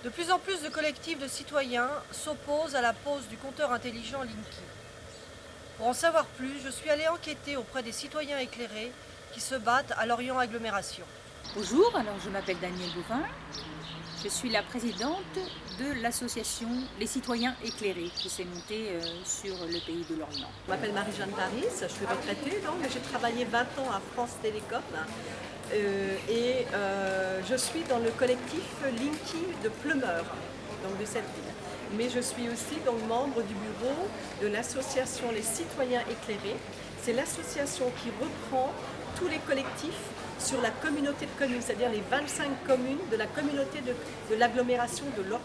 De plus en plus de collectifs de citoyens s'opposent à la pose du compteur intelligent Linky. Pour en savoir plus, je suis allée enquêter auprès des citoyens éclairés qui se battent à Lorient Agglomération. Bonjour, alors je m'appelle Danielle Bouvin. Je suis la présidente de l'association Les Citoyens Éclairés qui s'est montée sur le pays de Lorient. Je m'appelle Marie-Jeanne Paris, je suis retraitée, donc j'ai travaillé 20 ans à France Télécom je suis dans le collectif Linky de Pleumeur, donc de cette ville. Mais je suis aussi donc membre du bureau de l'association Les Citoyens Éclairés. C'est l'association qui reprend tous les collectifs sur la communauté de communes, c'est-à-dire les 25 communes de la communauté de l'agglomération de Lorient.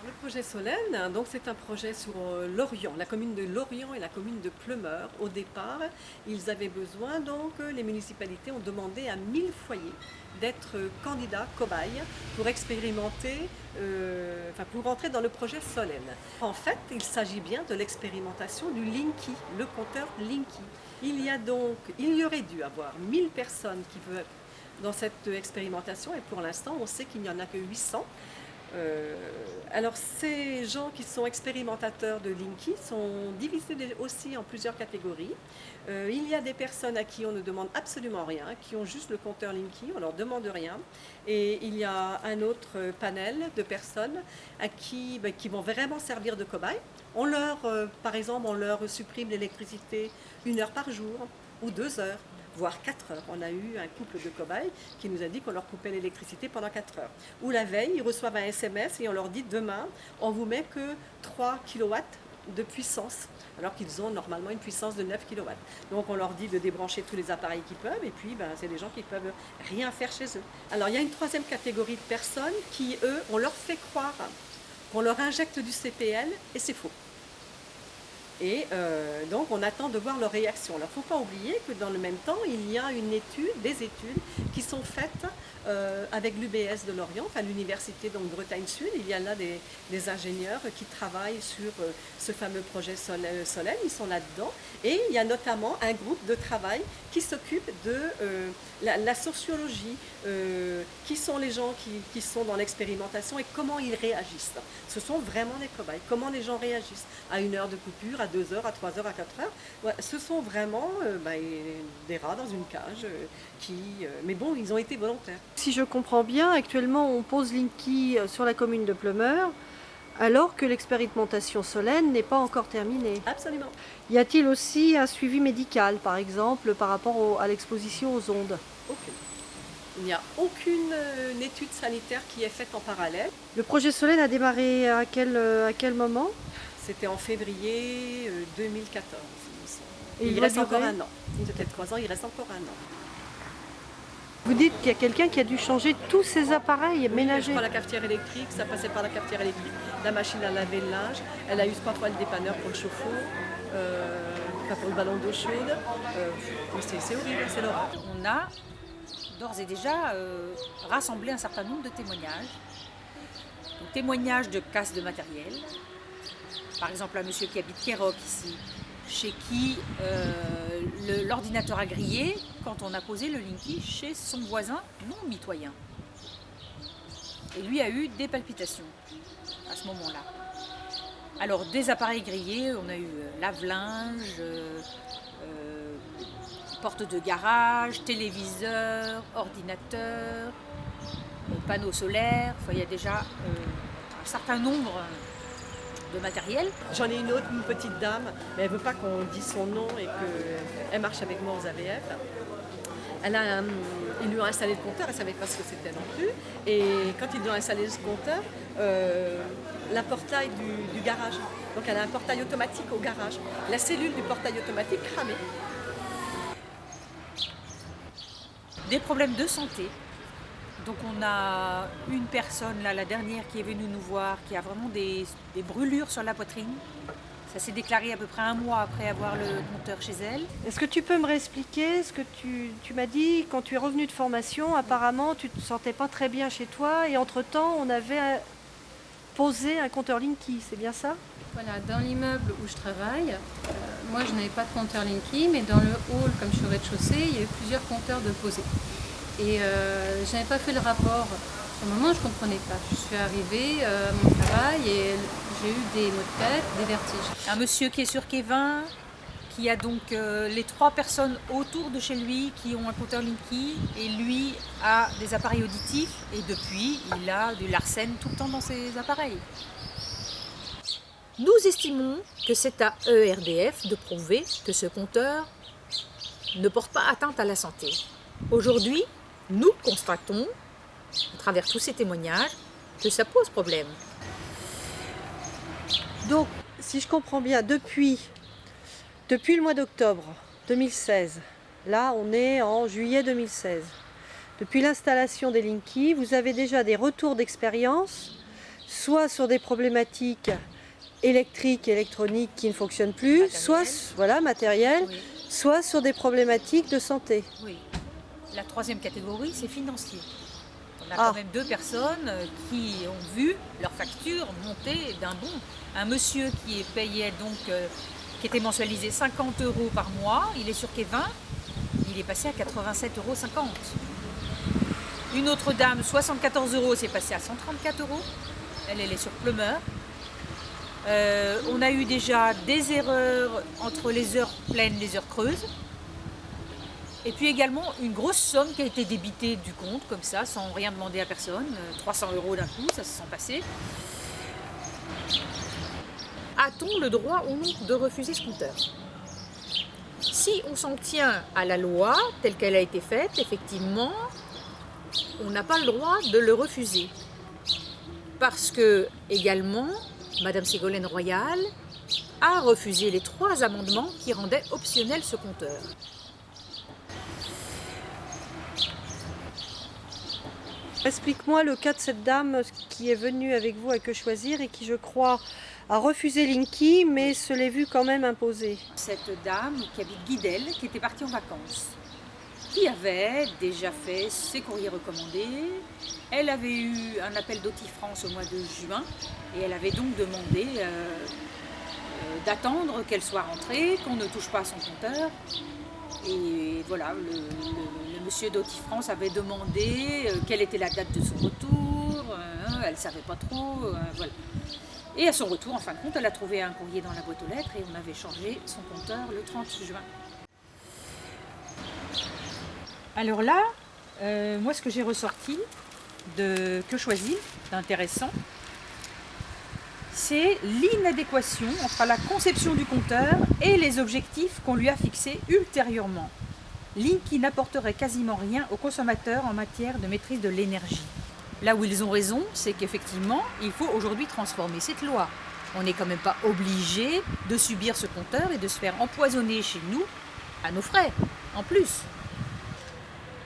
Le projet Solène, donc c'est un projet sur Lorient, la commune de Lorient et la commune de Pleumeur. Au départ, ils avaient besoin, donc les municipalités ont demandé à 1000 foyers d'être candidats, cobayes, pour expérimenter, pour rentrer dans le projet Solène. En fait, il s'agit bien de l'expérimentation du Linky, le compteur Linky. Il y aurait dû avoir 1000 personnes qui veulent dans cette expérimentation et pour l'instant, on sait qu'il n'y en a que 800. Alors ces gens qui sont expérimentateurs de Linky sont divisés aussi en plusieurs catégories. Il y a des personnes à qui on ne demande absolument rien, qui ont juste le compteur Linky, on leur demande rien. Et il y a un autre panel de personnes à qui vont vraiment servir de cobayes. Par exemple, on leur supprime l'électricité 1 heure par jour ou 2 heures. Voire 4 heures. On a eu un couple de cobayes qui nous a dit qu'on leur coupait l'électricité pendant 4 heures. Ou la veille, ils reçoivent un SMS et on leur dit demain, on vous met que 3 kW de puissance, alors qu'ils ont normalement une puissance de 9 kW. Donc on leur dit de débrancher tous les appareils qu'ils peuvent et puis c'est des gens qui ne peuvent rien faire chez eux. Alors il y a une troisième catégorie de personnes qui, eux, on leur fait croire qu'on leur injecte du CPL et c'est faux. Et donc on attend de voir leur réaction. Alors il ne faut pas oublier que dans le même temps, il y a des études qui sont faites avec l'UBS de Lorient, enfin l'université donc Bretagne Sud. Il y a là des ingénieurs qui travaillent sur ce fameux projet Solène, ils sont là-dedans. Et il y a notamment un groupe de travail qui s'occupe de la sociologie, qui sont les gens qui sont dans l'expérimentation et comment ils réagissent. Ce sont vraiment des cobayes, comment les gens réagissent à 1 heure de coupure, à 2 heures, à 3 heures, à 4 heures. Ouais, ce sont vraiment des rats dans une cage mais bon, ils ont été volontaires. Si je comprends bien, actuellement on pose Linky sur la commune de Pleumeur, alors que l'expérimentation Solène n'est pas encore terminée. Absolument. Y a-t-il aussi un suivi médical, par exemple, par rapport à l'exposition aux ondes? Aucune. Il n'y a aucune étude sanitaire qui est faite en parallèle. Le projet Solène a démarré à quel moment? C'était en février 2014. Et il reste encore 1 an. Peut-être 3 ans, il reste encore 1 an. Vous dites qu'il y a quelqu'un qui a dû changer tous ses appareils ménagers. Je crois la cafetière électrique, ça passait par la cafetière électrique, la machine à laver le linge. Elle a eu 3 fois le dépanneur pour le chauffe-eau, pour le ballon d'eau chaude. C'est horrible, c'est l'horreur. On a d'ores et déjà rassemblé un certain nombre de témoignages. Donc, témoignages de casse de matériel. Par exemple, un monsieur qui habite Quéroc ici, chez qui l'ordinateur a grillé quand on a posé le Linky chez son voisin non mitoyen. Et lui a eu des palpitations à ce moment-là. Alors des appareils grillés, on a eu lave-linge, porte de garage, téléviseur, ordinateur, panneaux solaires. Enfin, il y a déjà un certain nombre de matériel. J'en ai une autre, une petite dame, mais elle ne veut pas qu'on dise son nom et qu'elle marche avec moi aux AVF. Ils lui ont installé le compteur, elle ne savait pas ce que c'était non plus. Et quand ils lui ont installé ce compteur, la portail du garage. Donc elle a un portail automatique au garage. La cellule du portail automatique cramée. Des problèmes de santé. Donc on a une personne, là, la dernière qui est venue nous voir, qui a vraiment des brûlures sur la poitrine. Ça s'est déclaré à peu près 1 mois après avoir le compteur chez elle. Est-ce que tu peux me réexpliquer ce que tu m'as dit quand tu es revenu de formation? Apparemment, tu ne te sentais pas très bien chez toi et entre-temps, on avait posé un compteur Linky, c'est bien ça? Voilà, dans l'immeuble où je travaille, moi je n'avais pas de compteur Linky, mais dans le hall, comme je suis au rez-de-chaussée, il y avait plusieurs compteurs de posés. Et je n'avais pas fait le rapport. Au moment, je ne comprenais pas. Je suis arrivée à mon travail et j'ai eu des maux de tête, des vertiges. Un monsieur qui est sur quai 20, qui a donc les 3 personnes autour de chez lui qui ont un compteur Linky, et lui a des appareils auditifs, et depuis, il a du Larsen tout le temps dans ses appareils. Nous estimons que c'est à ERDF de prouver que ce compteur ne porte pas atteinte à la santé. Aujourd'hui, nous constatons, à travers tous ces témoignages, que ça pose problème. Donc, si je comprends bien, depuis le mois d'octobre 2016, là on est en juillet 2016, depuis l'installation des Linky, vous avez déjà des retours d'expérience, soit sur des problématiques électriques, électroniques qui ne fonctionnent plus, Matériel. soit voilà, matériel, Oui. soit sur des problématiques de santé. Oui. La 3e catégorie, c'est financier. On a Ah. quand même 2 personnes qui ont vu leur facture monter d'un bond. Un monsieur qui payait donc, qui était mensualisé 50 € par mois, il est sur quai 20, il est passé à 87,50 €. Une autre dame, 74 €, c'est passé à 134 €. Elle est sur Plumeur. On a eu déjà des erreurs entre les heures pleines et les heures creuses. Et puis également une grosse somme qui a été débitée du compte, comme ça, sans rien demander à personne. 300 € d'un coup, ça se sent passer. A-t-on le droit ou non de refuser ce compteur? Si on s'en tient à la loi telle qu'elle a été faite, effectivement, on n'a pas le droit de le refuser. Parce que, également, Madame Ségolène Royal a refusé les 3 amendements qui rendaient optionnel ce compteur. Explique-moi le cas de cette dame qui est venue avec vous à Que Choisir et qui, je crois, a refusé Linky, mais se l'est vue quand même imposer. Cette dame qui habite Guidel, qui était partie en vacances, qui avait déjà fait ses courriers recommandés. Elle avait eu un appel d'Otifrance au mois de juin et elle avait donc demandé d'attendre qu'elle soit rentrée, qu'on ne touche pas à son compteur. Et voilà, le monsieur d'Otifrance avait demandé quelle était la date de son retour, elle ne savait pas trop, voilà. Et à son retour, en fin de compte, elle a trouvé un courrier dans la boîte aux lettres et on avait changé son compteur le 30 juin. Alors là, moi ce que j'ai ressorti de Que Choisir, d'intéressant, c'est l'inadéquation entre la conception du compteur et les objectifs qu'on lui a fixés ultérieurement. Linky n'apporterait quasiment rien aux consommateurs en matière de maîtrise de l'énergie. Là où ils ont raison, c'est qu'effectivement, il faut aujourd'hui transformer cette loi. On n'est quand même pas obligé de subir ce compteur et de se faire empoisonner chez nous à nos frais, en plus.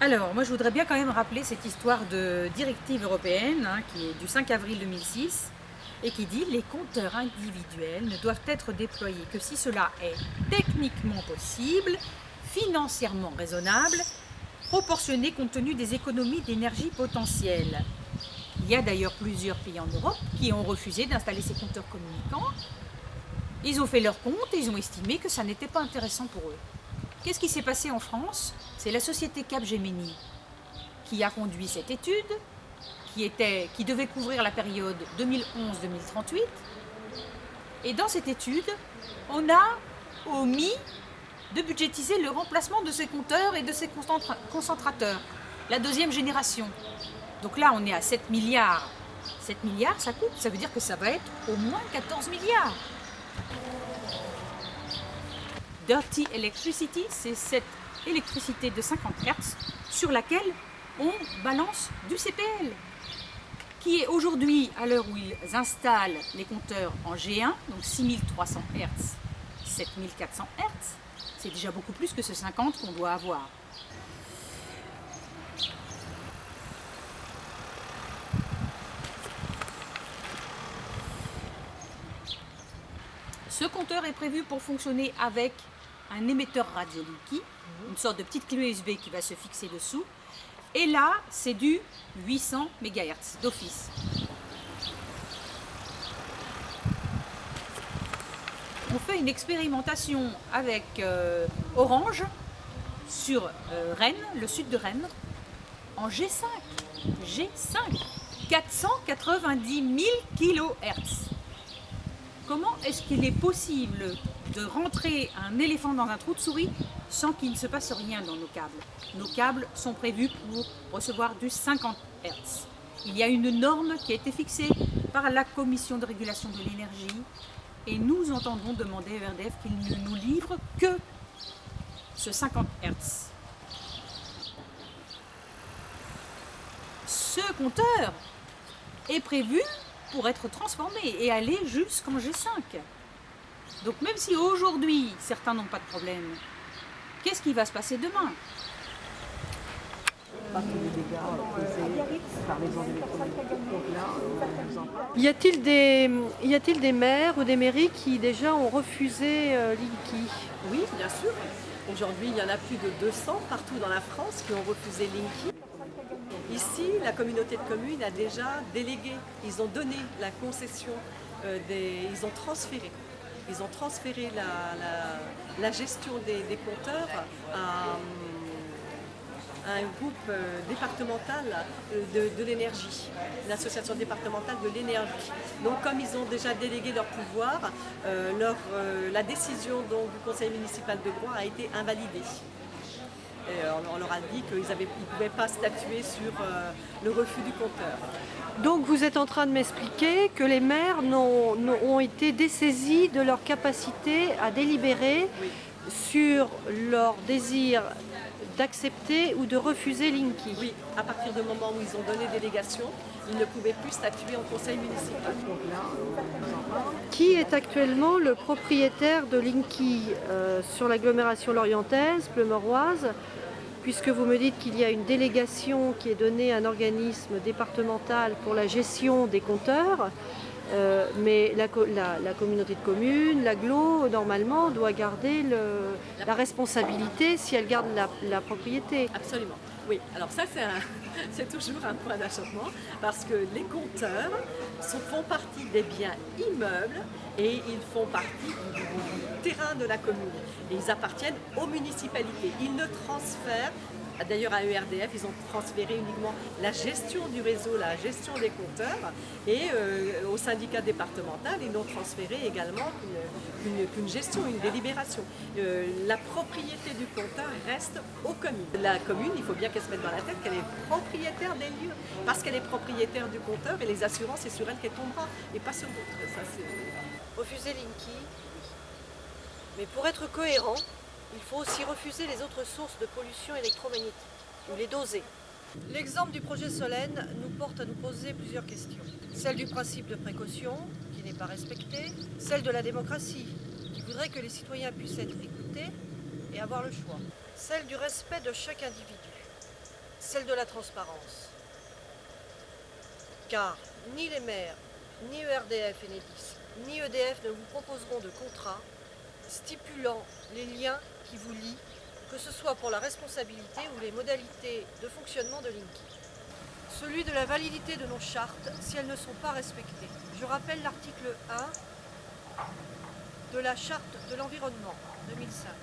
Alors, moi je voudrais bien quand même rappeler cette histoire de directive européenne qui est du 5 avril 2006 et qui dit « Les compteurs individuels ne doivent être déployés que si cela est techniquement possible, financièrement raisonnable, proportionné compte tenu des économies d'énergie potentielles. » Il y a d'ailleurs plusieurs pays en Europe qui ont refusé d'installer ces compteurs communicants. Ils ont fait leur compte et ils ont estimé que ça n'était pas intéressant pour eux. Qu'est-ce qui s'est passé en France? C'est la société Capgemini qui a conduit cette étude, qui devait couvrir la période 2011-2038. Et dans cette étude, on a omis de budgétiser le remplacement de ces compteurs et de ces concentrateurs, la 2e génération. Donc là, on est à 7 milliards. 7 milliards, ça coûte, ça veut dire que ça va être au moins 14 milliards. Dirty Electricity, c'est cette électricité de 50 Hz sur laquelle on balance du CPL, qui est aujourd'hui, à l'heure où ils installent les compteurs en G1, donc 6300 Hz, 7400 Hz, c'est déjà beaucoup plus que ce 50 qu'on doit avoir. Ce compteur est prévu pour fonctionner avec un émetteur radio Linky, une sorte de petite clé USB qui va se fixer dessous. Et là, c'est du 800 MHz d'office. on fait une expérimentation avec Orange sur Rennes, le sud de Rennes, en G5. G5, 490 000 kHz. Comment est-ce qu'il est possible de rentrer un éléphant dans un trou de souris sans qu'il ne se passe rien dans nos câbles? Nos câbles sont prévus pour recevoir du 50 Hz. Il y a une norme qui a été fixée par la Commission de régulation de l'énergie et nous entendons demander à ERDF qu'il ne nous livre que ce 50 Hz. Ce compteur est prévu pour être transformé et aller jusqu'en G5. Donc même si aujourd'hui certains n'ont pas de problème, qu'est-ce qui va se passer demain? Y a-t-il des maires ou des mairies qui déjà ont refusé Linky? Oui, bien sûr. Aujourd'hui, il y en a plus de 200 partout dans la France qui ont refusé Linky. Ici, la communauté de communes a déjà délégué, ils ont donné la concession, ils ont transféré. Ils ont transféré la gestion des compteurs à un groupe départemental de l'énergie, l'association départementale de l'énergie. Donc comme ils ont déjà délégué leur pouvoir, la décision donc, du conseil municipal de Groix a été invalidée. Et on leur a dit qu'ils ne pouvaient pas statuer sur le refus du compteur. Donc vous êtes en train de m'expliquer que les maires ont été dessaisis de leur capacité à délibérer sur leur désir d'accepter ou de refuser Linky. Oui, à partir du moment où ils ont donné délégation, ils ne pouvaient plus statuer en conseil municipal. Qui est actuellement le propriétaire de Linky sur l'agglomération lorientaise, Pleumeroise, puisque vous me dites qu'il y a une délégation qui est donnée à un organisme départemental pour la gestion des compteurs, mais la communauté de communes, l'agglo, normalement, doit garder la responsabilité si elle garde la propriété. Absolument. Oui, alors ça c'est toujours un point d'achoppement parce que les compteurs font partie des biens immeubles et ils font partie du terrain de la commune. Et ils appartiennent aux municipalités. Ils ne transfèrent, d'ailleurs à ERDF, ils ont transféré uniquement la gestion du réseau, la gestion des compteurs et au syndicat départemental, ils n'ont transféré également qu'une gestion, une délibération. La propriété du compteur reste aux communes. La commune, il faut bien qu'elle se mette dans la tête qu'elle est propriétaire des lieux parce qu'elle est propriétaire du compteur et les assurances, c'est sur elle qu'elle tombera et pas sur d'autres. Refuser Linky, mais pour être cohérent, il faut aussi refuser les autres sources de pollution électromagnétique, ou les doser. L'exemple du projet Solène nous porte à nous poser plusieurs questions. Celle du principe de précaution, qui n'est pas respecté, celle de la démocratie, qui voudrait que les citoyens puissent être écoutés et avoir le choix, celle du respect de chaque individu, celle de la transparence. Car ni les maires, ni ERDF et Enedis, ni EDF ne vous proposeront de contrat stipulant les liens qui vous lient, que ce soit pour la responsabilité ou les modalités de fonctionnement de Linky. Celui de la validité de nos chartes si elles ne sont pas respectées. Je rappelle l'article 1 de la charte de l'environnement 2005.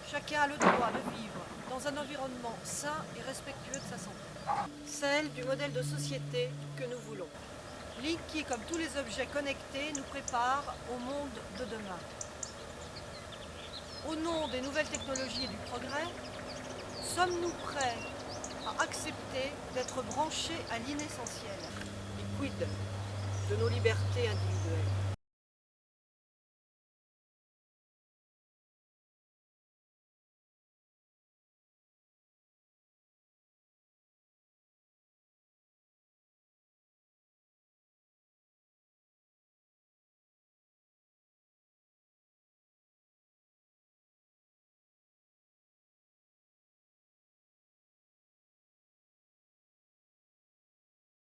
Chacun a le droit de vivre dans un environnement sain et respectueux de sa santé. Celle du modèle de société que nous voulons. Linky, comme tous les objets connectés, nous prépare au monde de demain. Au nom des nouvelles technologies et du progrès, sommes-nous prêts à accepter d'être branchés à l'inessentiel? Et quid de nos libertés individuelles?